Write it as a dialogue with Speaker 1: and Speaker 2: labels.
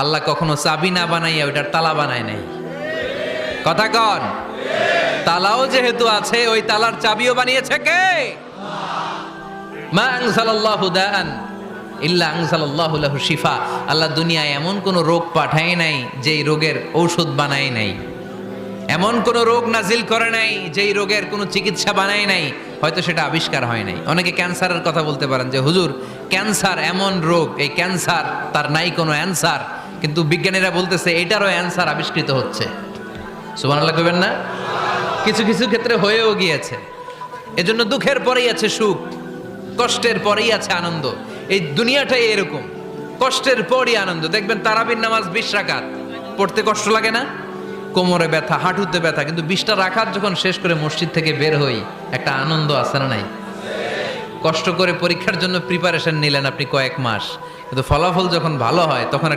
Speaker 1: আল্লাহ কখনো চাবি না বানাইয়া ওইটার তালা বানায় নাই। কথা কন, তালাও যেহেতু আছে ওই তালার চাবিও বানিয়েছে কে? মা আনজালাল্লাহু দাআন ইল্লা আনজালাল্লাহু লাহু শিফা। আল্লাহ দুনিয়ায় এমন কোন রোগ পাঠায় নাই যেই রোগের ঔষধ বানায় নাই, এমন কোন রোগ নাজিল করে নাই যেই রোগের কোনো চিকিৎসা বানায় নাই, হয়তো সেটা আবিষ্কার হয় নাই। অনেকে ক্যান্সারের কথা বলতে পারেন যে হুজুর ক্যান্সার এমন রোগ, এই ক্যান্সার তার নাই কোনো অ্যান্সার, কিন্তু বিজ্ঞানীরা বলতেছে এটারও অ্যান্সার আবিষ্কৃত হচ্ছে। সুবহানাল্লাহ কইবেন না? কিছু কিছু ক্ষেত্রে হয়েও গিয়েছে। এজন্য দুঃখের পরেই আছে সুখ, কষ্টের পরেই আছে আনন্দ। এই দুনিয়াটাই এরকম, কষ্টের পরই আনন্দ। দেখবেন তারাবির নামাজ 20 রাকাত পড়তে কষ্ট লাগে না? কোমরে ব্যথা, হাঁটুতে ব্যথা, কিন্তু 20টা রাকাত যখন শেষ করে মসজিদ থেকে বের হই একটা আনন্দ আছে না নাই? কষ্ট করে পরীক্ষার জন্য প্রিপারেশন নিলেন আপনি কয়েক মাস, কিন্তু ফলাফল যখন ভালো হয় তখন